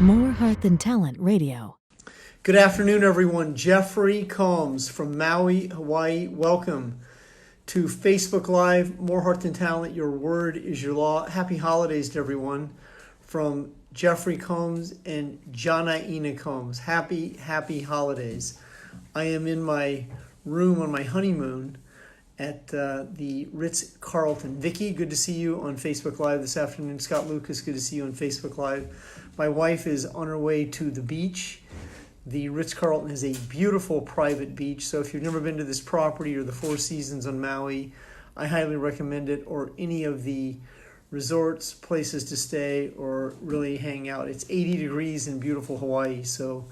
More Heart Than Talent Radio. Good afternoon, everyone. Jeffery Combs from Maui, Hawaii. Welcome to Facebook Live, More Heart Than Talent, Your Word is Your Law. Happy holidays to everyone from Jeffery Combs and Janaina Combs. Happy holidays. I am in my room on my honeymoon at the Ritz-Carlton. Vicky, good to see you on Facebook Live this afternoon. Scott Lucas, good to see you on Facebook Live. My wife is on her way to the beach. The Ritz-Carlton is a beautiful private beach, so if you've never been to this property or the Four Seasons on Maui, I highly recommend it, or any of the resorts, places to stay, or really hang out. It's 80 degrees in beautiful Hawaii, so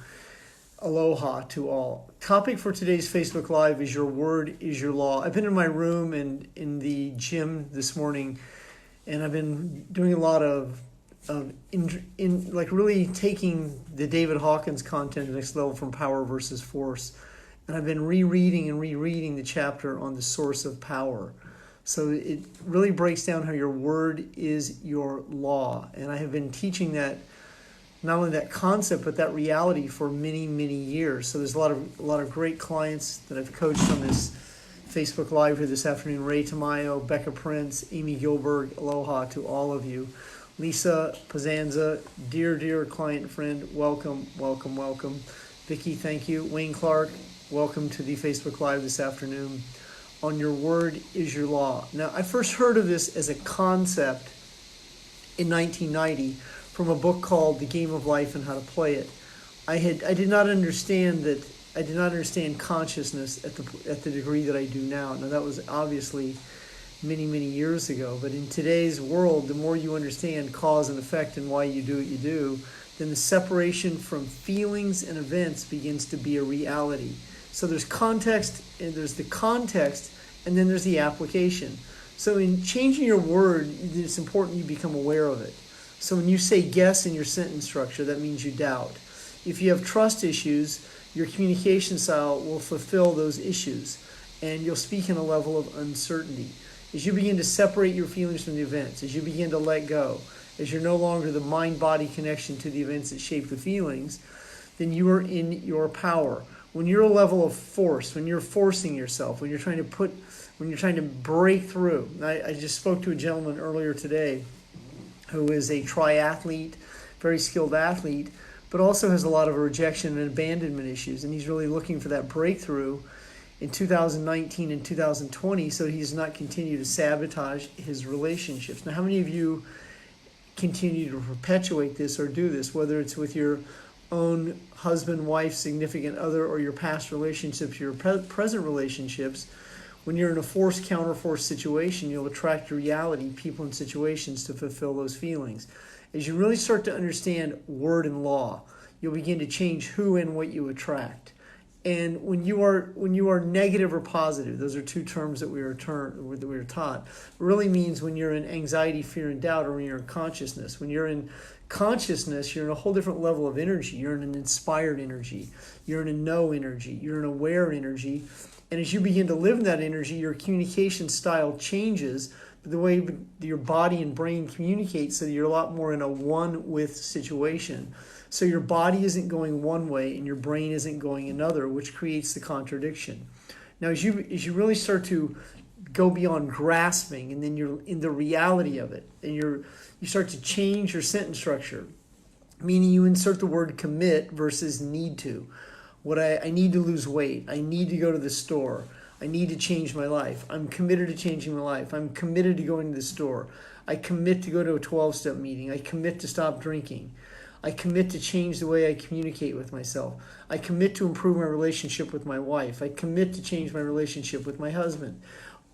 aloha to all. Topic for today's Facebook Live is Your Word is Your Law. I've been in my room and in the gym this morning, and I've been doing a lot of really taking the David Hawkins content to the next level from Power versus Force. And I've been rereading the chapter on the source of power. So it really breaks down how your word is your law. And I have been teaching that, not only that concept, but that reality for many, many years. So there's a lot of great clients that I've coached on this Facebook Live here this afternoon. Ray Tamayo, Becca Prince, Amy Gilbert, aloha to all of you. Lisa Pazanza, dear client and friend, welcome. Vicki, thank you. Wayne Clark, welcome to the Facebook Live this afternoon on Your Word is Your Law. Now, I first heard of this as a concept in 1990 from a book called The Game of Life and How to Play It. I did not understand consciousness at the degree that I do now. Now, that was obviously many years ago, but in today's world, the more you understand cause and effect and why you do what you do, then the separation from feelings and events begins to be a reality. So there's context, and there's the context, and then there's the application. So in changing your word, it's important you become aware of it. So when you say guess in your sentence structure, that means you doubt. If you have trust issues, your communication style will fulfill those issues, and you'll speak in a level of uncertainty. As you begin to separate your feelings from the events, as you begin to let go, as you're no longer the mind-body connection to the events that shape the feelings, then you are in your power. When you're a level of force, when you're forcing yourself, when you're trying to break through. I just spoke to a gentleman earlier today who is a triathlete, very skilled athlete, but also has a lot of rejection and abandonment issues, and he's really looking for that breakthrough in 2019 and 2020, so he does not continue to sabotage his relationships. Now, how many of you continue to perpetuate this or do this, whether it's with your own husband, wife, significant other, or your past relationships, your present relationships? When you're in a force, counterforce situation, you'll attract your reality, people and situations to fulfill those feelings. As you really start to understand word and law, you'll begin to change who and what you attract. And when you are negative or positive, those are two terms that we are taught. It really means when you're in anxiety, fear, and doubt, or when you're in consciousness. When you're in consciousness, you're in a whole different level of energy. You're in an inspired energy. You're in a know energy. You're an aware energy. And as you begin to live in that energy, your communication style changes. The way your body and brain communicate, so that you're a lot more in a one with situation. So your body isn't going one way and your brain isn't going another, which creates the contradiction. Now, as you really start to go beyond grasping, and then you're in the reality of it, and you start to change your sentence structure, meaning you insert the word commit versus need to. I need to lose weight. I need to go to the store. I need to change my life. I'm committed to changing my life. I'm committed to going to the store. I commit to go to a 12-step meeting. I commit to stop drinking. I commit to change the way I communicate with myself. I commit to improve my relationship with my wife. I commit to change my relationship with my husband.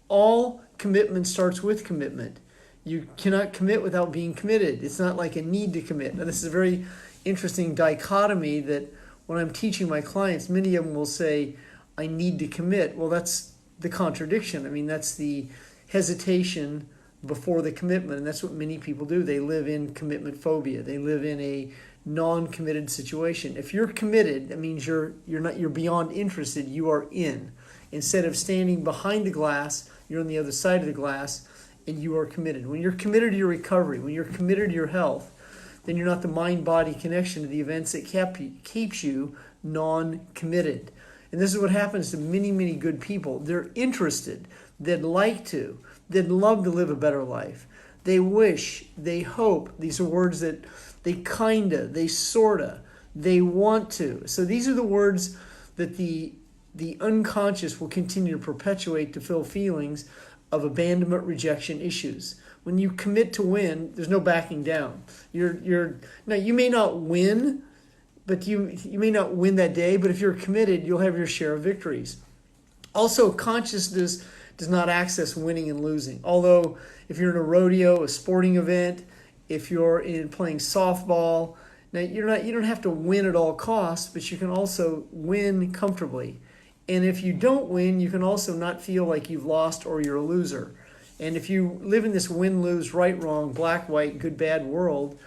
All commitment starts with commitment. You cannot commit without being committed. It's not like a need to commit. Now, this is a very interesting dichotomy that when I'm teaching my clients, many of them will say, I need to commit. Well, that's the contradiction. I mean, that's the hesitation before the commitment, and that's what many people do. They live in commitment phobia. They live in a non-committed situation. If you're committed, that means you're beyond interested. You are in. Instead of standing behind the glass, you're on the other side of the glass, and you are committed. When you're committed to your recovery, when you're committed to your health, then you're not the mind-body connection to the events that keeps you non-committed. And this is what happens to many, many good people. They're interested, they'd like to, they'd love to live a better life. They wish, they hope. These are words that they kinda, they sorta, they want to. So these are the words that the unconscious will continue to perpetuate to fill feelings of abandonment, rejection issues. When you commit to win, there's no backing down. Now you may not win, but you may not win that day, but if you're committed, you'll have your share of victories. Also, consciousness does not access winning and losing. Although if you're in a rodeo, a sporting event, if you're in playing softball, now you don't have to win at all costs, but you can also win comfortably. And if you don't win, you can also not feel like you've lost or you're a loser. And if you live in this win-lose, right-wrong, black-white, good-bad world,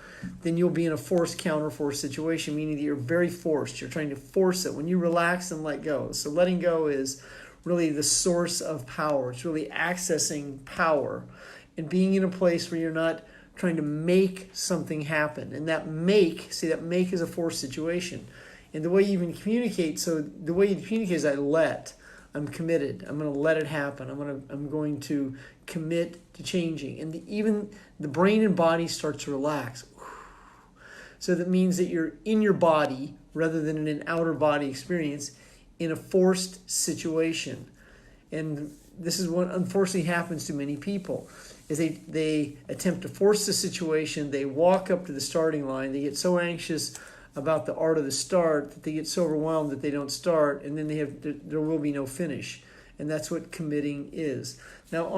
then you'll be in a forced counterforce situation, meaning that you're very forced. You're trying to force it when you relax and let go. So letting go is really the source of power. It's really accessing power and being in a place where you're not trying to make something happen. And that make is a forced situation. And the way you even communicate, so the way you communicate is I'm committed. I'm going to let it happen. I'm going to commit to changing. And even the brain and body starts to relax. So that means that you're in your body rather than in an outer body experience in a forced situation. And this is what unfortunately happens to many people, is they attempt to force the situation. They walk up to the starting line. They get so anxious about the art of the start that they get so overwhelmed that they don't start, and then there will be no finish. And that's what committing is. Now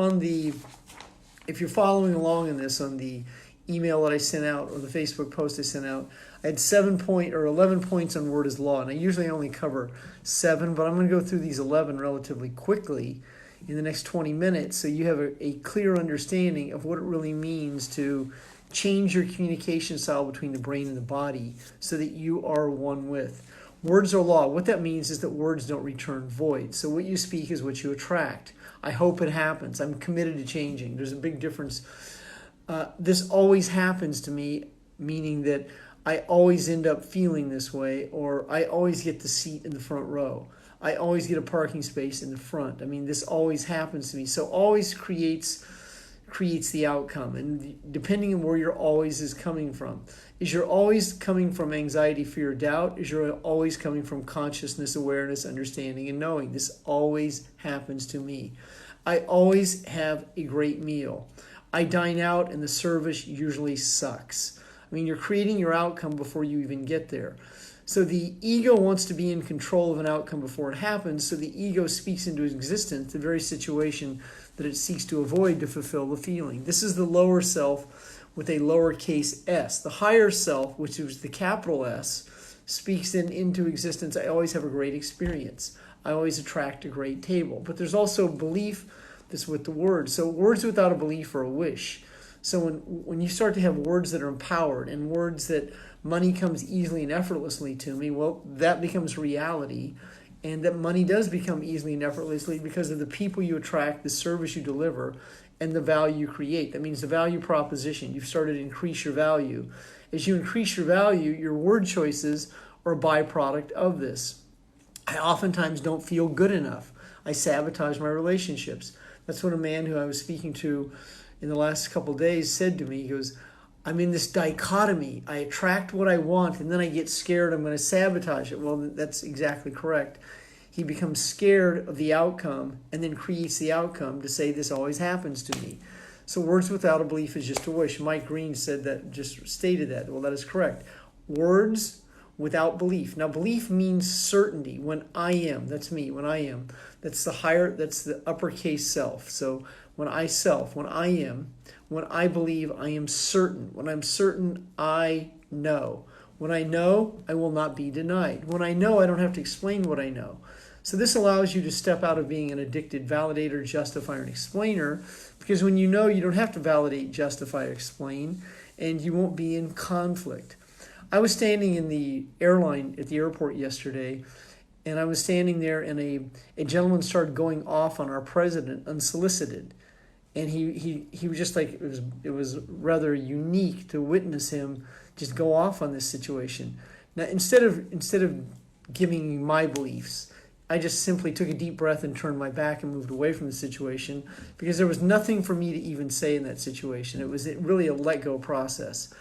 if you're following along in this, on the email that I sent out or the Facebook post I sent out, I had 11 points on word is law, and I usually only cover 7, but I'm going to go through these 11 relatively quickly in the next 20 minutes so you have a clear understanding of what it really means to change your communication style between the brain and the body so that you are one with. Words are law. What that means is that words don't return void. So what you speak is what you attract. I hope it happens. I'm committed to changing. There's a big difference. This always happens to me, meaning that I always end up feeling this way, or I always get the seat in the front row. I always get a parking space in the front. I mean, this always happens to me. So always creates the outcome. And depending on where your always is coming from. Is your always coming from anxiety, fear, doubt? Is your always coming from consciousness, awareness, understanding, and knowing? This always happens to me. I always have a great meal. I dine out and the service usually sucks. I mean, you're creating your outcome before you even get there. So the ego wants to be in control of an outcome before it happens, so the ego speaks into existence the very situation that it seeks to avoid to fulfill the feeling. This is the lower self with a lowercase s. The higher self, which is the capital S, speaks then into existence. I always have a great experience. I always attract a great table. But there's also belief that's with the words. So words without a belief are a wish. So when you start to have words that are empowered and words that money comes easily and effortlessly to me, well, that becomes reality. And that money does become easily and effortlessly because of the people you attract, the service you deliver, and the value you create. That means the value proposition. You've started to increase your value. As you increase your value, your word choices are a byproduct of this. I oftentimes don't feel good enough. I sabotage my relationships. That's what a man who I was speaking to in the last couple of days said to me. He goes, I'm in this dichotomy. I attract what I want, and then I get scared I'm going to sabotage it. Well, that's exactly correct. He becomes scared of the outcome and then creates the outcome to say this always happens to me. So words without a belief is just a wish. Mike Green said that, just stated that. Well, that is correct. Words without belief. Now, belief means certainty. When I am, that's me, when I am. That's the uppercase self. So when I am, when I believe, I am certain. When I'm certain, I know. When I know, I will not be denied. When I know, I don't have to explain what I know. So this allows you to step out of being an addicted validator, justifier, and explainer, because when you know, you don't have to validate, justify, or explain, and you won't be in conflict. I was standing in the airline at the airport yesterday, and I was standing there, and a gentleman started going off on our president unsolicited. And he was just like, it was rather unique to witness him just go off on this situation. Now, instead of giving me my beliefs, I just simply took a deep breath and turned my back and moved away from the situation, because there was nothing for me to even say in that situation. It was really a let go process.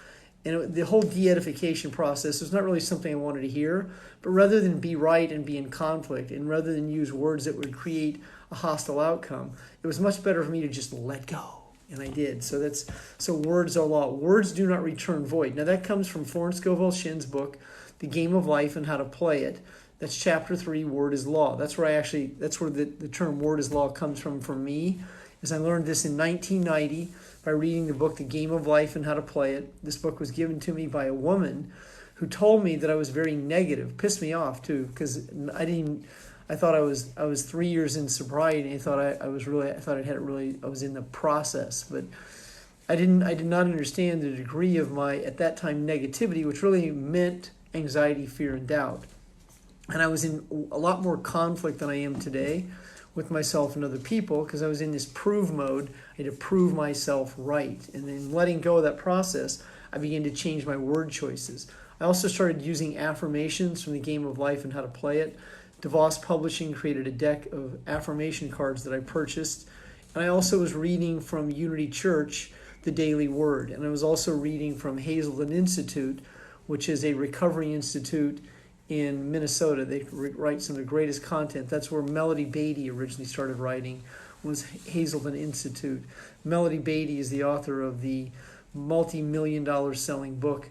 And the whole de-edification process was not really something I wanted to hear, but rather than be right and be in conflict, and rather than use words that would create a hostile outcome, it was much better for me to just let go. And I did. So words are law. Words do not return void. Now that comes from Florence Scovel Shinn's book, The Game of Life and How to Play It. That's chapter 3, Word is Law. That's where the term word is law comes from me, as I learned this in 1990 by reading the book The Game of Life and How to Play It. This book was given to me by a woman who told me that I was very negative. Pissed me off too, because I thought I was 3 years in sobriety, and I thought I was in the process, but I did not understand the degree of my, at that time, negativity, which really meant anxiety, fear, and doubt. And I was in a lot more conflict than I am today with myself and other people, because I was in this prove mode. I had to prove myself right. And then letting go of that process, I began to change my word choices. I also started using affirmations from The Game of Life and How to Play It. DeVos Publishing created a deck of affirmation cards that I purchased. And I also was reading from Unity Church, The Daily Word. And I was also reading from Hazelden Institute, which is a recovery institute in Minnesota. They write some of the greatest content. That's where Melody Beatty originally started writing, was Hazelden Institute. Melody Beatty is the author of the multi-million-dollar selling book,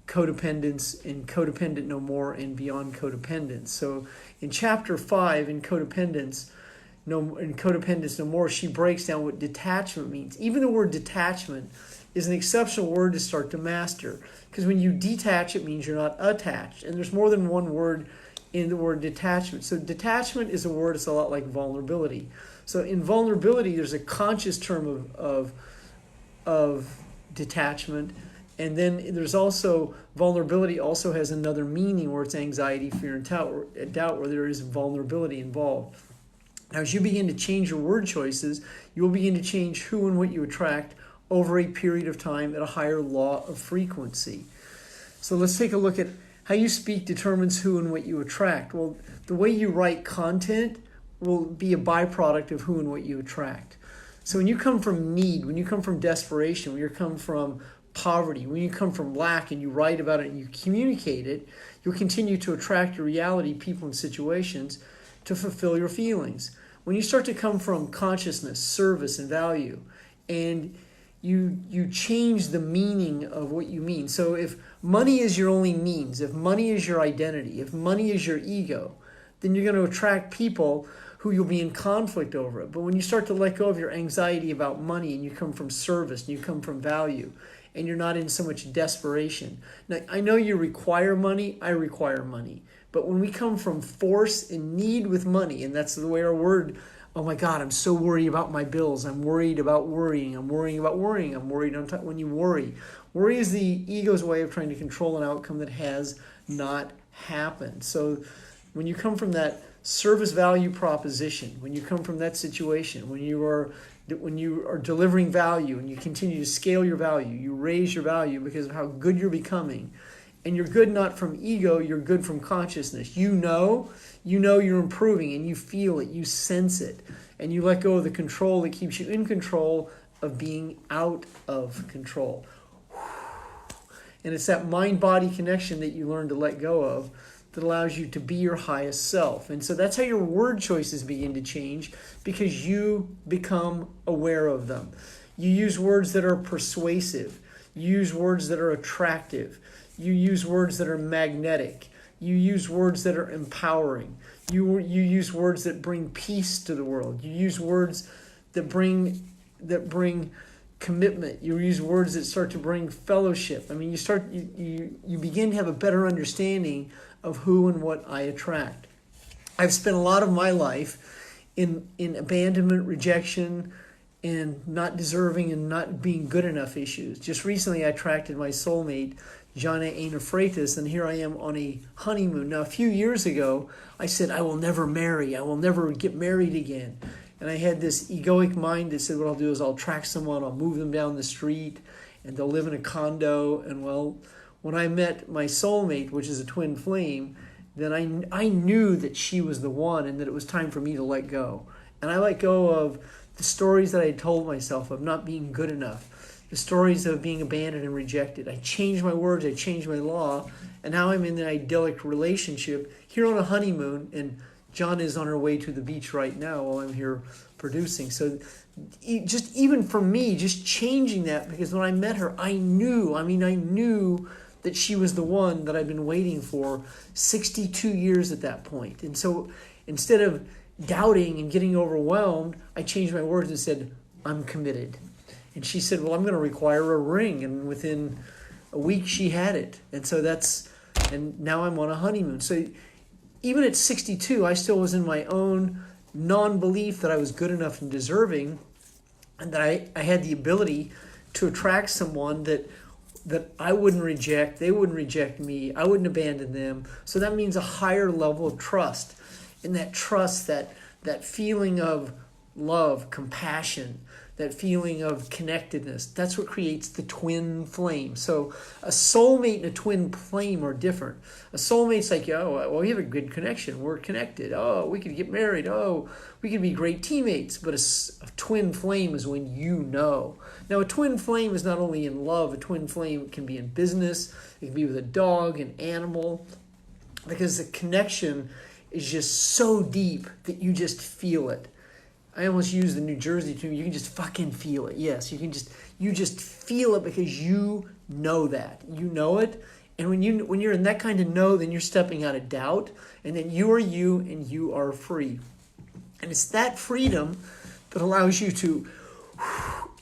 Codependence and Codependent No More and Beyond Codependence. So in chapter 5, in Codependence No More, she breaks down what detachment means. Even the word detachment is an exceptional word to start to master, because when you detach, it means you're not attached. And there's more than one word in the word detachment. So detachment is a word that's a lot like vulnerability. So in vulnerability, there's a conscious term of detachment. And then there's also, vulnerability also has another meaning where it's anxiety, fear, and doubt, where there is vulnerability involved. Now, as you begin to change your word choices, you will begin to change who and what you attract over a period of time at a higher law of frequency. So let's take a look at how you speak determines who and what you attract. Well, the way you write content will be a byproduct of who and what you attract. So when you come from need, when you come from desperation, when you come from poverty, when you come from lack and you write about it and you communicate it, you'll continue to attract your reality, people, and situations to fulfill your feelings. When you start to come from consciousness, service, and value, and you change the meaning of what you mean. So if money is your only means, if money is your identity, if money is your ego, then you're going to attract people who you'll be in conflict over it. But when you start to let go of your anxiety about money and you come from service and you come from value and you're not in so much desperation. Now, I know you require money, I require money. But when we come from force and need with money, and that's the way our word, oh my God, I'm so worried about my bills. I'm worried about worrying. I'm worrying about worrying. I'm worried when you worry. Worry is the ego's way of trying to control an outcome that has not happened. So when you come from that service value proposition, when you come from that situation, when you are delivering value and you continue to scale your value, you raise your value because of how good you're becoming. And you're good not from ego, you're good from consciousness. You know you're improving and you feel it, you sense it. And you let go of the control that keeps you in control of being out of control. And it's that mind-body connection that you learn to let go of that allows you to be your highest self. And so that's how your word choices begin to change, because you become aware of them. You use words that are persuasive. You use words that are attractive. You use words that are magnetic. You use words that are empowering. You use words that bring peace to the world. You use words that bring commitment. You use words that start to bring fellowship. I mean, you begin to have a better understanding of who and what I attract. I've spent a lot of my life in abandonment, rejection, and not deserving and not being good enough issues. Just recently, I attracted my soulmate, Jana Aina Freitas, and here I am on a honeymoon. Now, a few years ago, I said, I will never marry. I will never get married again. And I had this egoic mind that said, what I'll do is I'll attract someone, I'll move them down the street, and they'll live in a condo. And well, when I met my soulmate, which is a twin flame, then I knew that she was the one and that it was time for me to let go. And I let go of the stories that I had told myself of not being good enough, the stories of being abandoned and rejected. I changed my words, I changed my law, and now I'm in an idyllic relationship here on a honeymoon, and John is on her way to the beach right now while I'm here producing. So just even for me, just changing that, because when I met her, I knew that she was the one that I've been waiting for 62 years at that point. And so instead of doubting and getting overwhelmed, I changed my words and said, I'm committed. And she said, well, I'm going to require a ring. And within a week, she had it. And so and now I'm on a honeymoon. So even at 62, I still was in my own non-belief that I was good enough and deserving, and that I had the ability to attract someone that I wouldn't reject, they wouldn't reject me, I wouldn't abandon them. So that means a higher level of trust. And that trust, that feeling of love, compassion, that feeling of connectedness, that's what creates the twin flame. So a soulmate and a twin flame are different. A soulmate's like, oh, well, we have a good connection. We're connected. Oh, we could get married. Oh, we could be great teammates. But a twin flame is when you know. Now, a twin flame is not only in love. A twin flame can be in business. It can be with a dog, an animal, because the connection is just so deep that you just feel it. I almost use the New Jersey term. You can just fucking feel it. Yes, you just feel it because you know that. You know it. And when you're in that kind of know, then you're stepping out of doubt, and then you are you and you are free. And it's that freedom that allows you to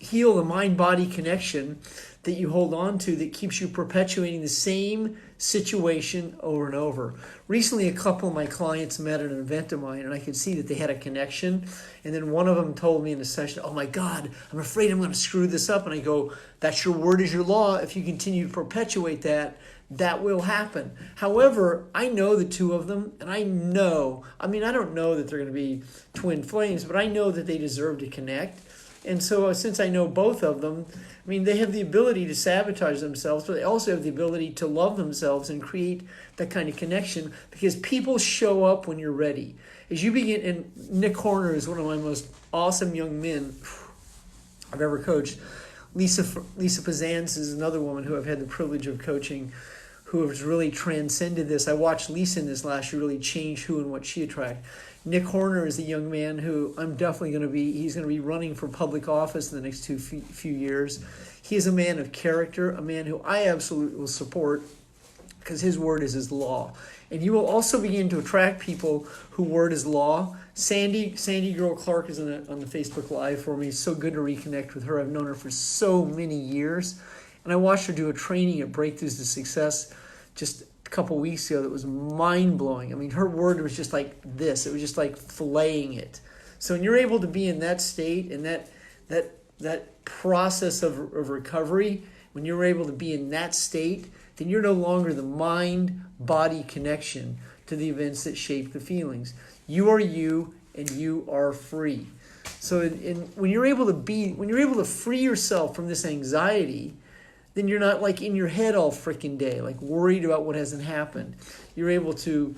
heal the mind-body connection that you hold on to, that keeps you perpetuating the same situation over and over. Recently, a couple of my clients met at an event of mine, and I could see that they had a connection. And then one of them told me in the session, oh my God, I'm afraid I'm going to screw this up. And I go, that's your word is your law. If you continue to perpetuate that, that will happen. However, I know the two of them, and I don't know that they're going to be twin flames, but I know that they deserve to connect. And so since I know both of them, they have the ability to sabotage themselves, but they also have the ability to love themselves and create that kind of connection, because people show up when you're ready. As you begin, and Nick Horner is one of my most awesome young men I've ever coached. Lisa Pazans is another woman who I've had the privilege of coaching, who has really transcended this. I watched Lisa in this last year really change who and what she attracts. Nick Horner is a young man who I'm definitely he's going to be running for public office in the next few years. He is a man of character, a man who I absolutely will support, because his word is his law. And you will also begin to attract people who word is law. Sandy Girl Clark is on the Facebook Live for me. It's so good to reconnect with her. I've known her for so many years. And I watched her do a training at Breakthroughs to Success just a couple weeks ago that was mind-blowing. Her word was just like this. It was just like filleting it. So when you're able to be in that state and that process of recovery, when you're able to be in that state, then you're no longer the mind-body connection to the events that shape the feelings. You are you, and you are free. So when you're able to free yourself from this anxiety, then you're not like in your head all freaking day, like worried about what hasn't happened. You're able to,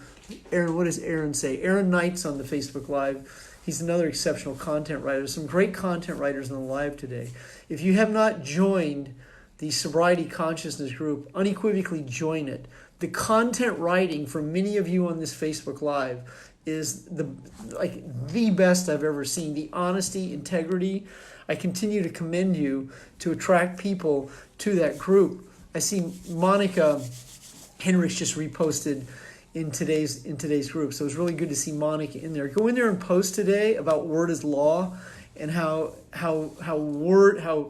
Aaron, what does Aaron say? Aaron Knight's on the Facebook Live. He's another exceptional content writer. There's some great content writers on the live today. If you have not joined the Sobriety Consciousness group, unequivocally join it. The content writing for many of you on this Facebook Live is the best I've ever seen. The honesty, integrity. I continue to commend you to attract people to that group. I see Monica Henrich just reposted in today's group, so it's really good to see Monica in there. Go in there and post today about word is law and how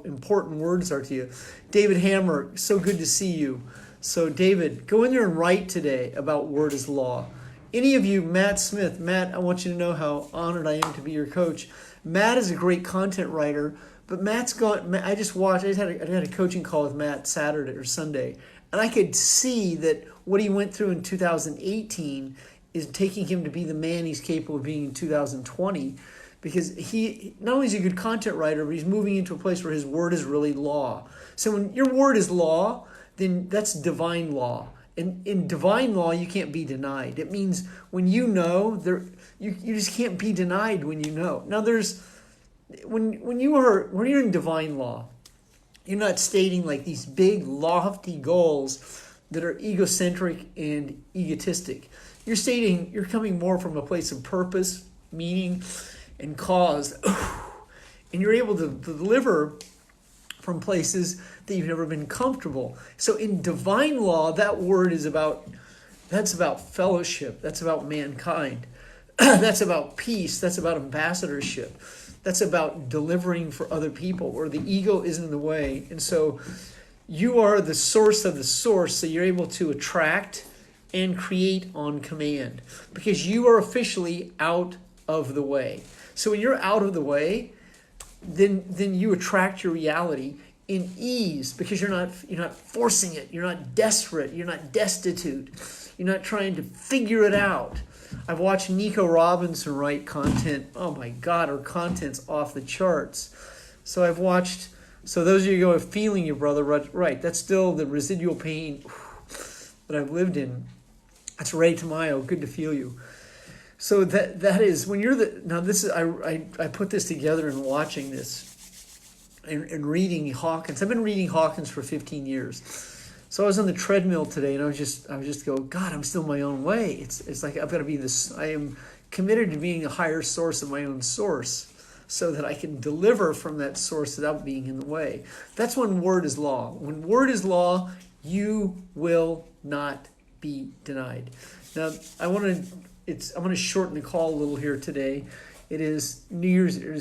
important words are to you. David Hammer, so good to see you. So David, go in there and write today about word is law. Any of you, Matt Smith, Matt, I want you to know how honored I am to be your coach. Matt is a great content writer, but Matt's gone. I had a coaching call with Matt Saturday or Sunday, and I could see that what he went through in 2018 is taking him to be the man he's capable of being in 2020, because he not only is he a good content writer, but he's moving into a place where his word is really law. So when your word is law, then that's divine law. And in divine law, you can't be denied. It means when you know, you just can't be denied when you know. Now when you're in divine law, you're not stating like these big lofty goals that are egocentric and egotistic. You're coming more from a place of purpose, meaning, and cause. And you're able to deliver from places that you've never been comfortable. So in divine law, that word that's about fellowship. That's about mankind. That's about peace. That's about ambassadorship. That's about delivering for other people where the ego isn't in the way. And so you are the source of the source, so you're able to attract and create on command because you are officially out of the way. So when you're out of the way, then you attract your reality in ease because you're not forcing it. You're not desperate. You're not destitute. You're not trying to figure it out. I've watched Nico Robinson write content. Oh my God, her content's off the charts. So those of you who go, feeling your brother, right, that's still the residual pain that I've lived in. That's Ray Tamayo, good to feel you. So that is, when you're I put this together and watching this and reading Hawkins. I've been reading Hawkins for 15 years. So I was on the treadmill today and I was just go, God, I'm still my own way. It's like I've got to be this, I am committed to being a higher source of my own source so that I can deliver from that source without being in the way. That's when word is law. When word is law, you will not be denied. Now, I'm going to shorten the call a little here today. It is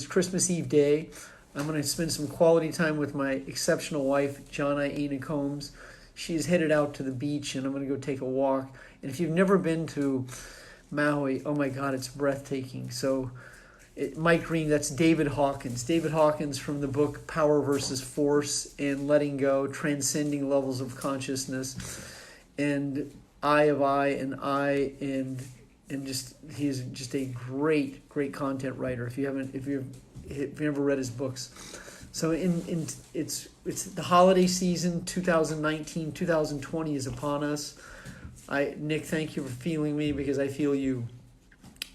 Christmas Eve day. I'm going to spend some quality time with my exceptional wife, Jonna Ana Combs. She's headed out to the beach, and I'm going to go take a walk. And if you've never been to Maui, oh my God, it's breathtaking. So Mike Green, that's David Hawkins. David Hawkins from the book Power versus Force and Letting Go, Transcending Levels of Consciousness, and I of I, and he's just a great content writer. If you've never read his books. So it's the holiday season, 2019, 2020 is upon us. Nick, thank you for feeling me because I feel you.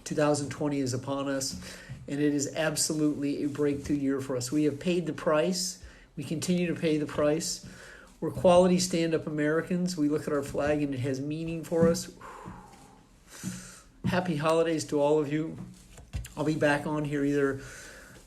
2020 is upon us, and it is absolutely a breakthrough year for us. We have paid the price. We continue to pay the price. We're quality stand-up Americans. We look at our flag and it has meaning for us. Happy holidays to all of you. I'll be back on here either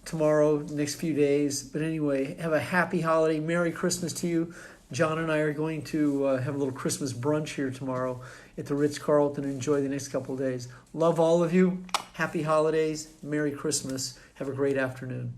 tomorrow, next few days. But anyway, have a happy holiday. Merry Christmas to you. John and I are going to have a little Christmas brunch here tomorrow at the Ritz-Carlton. Enjoy the next couple of days. Love all of you. Happy holidays. Merry Christmas. Have a great afternoon.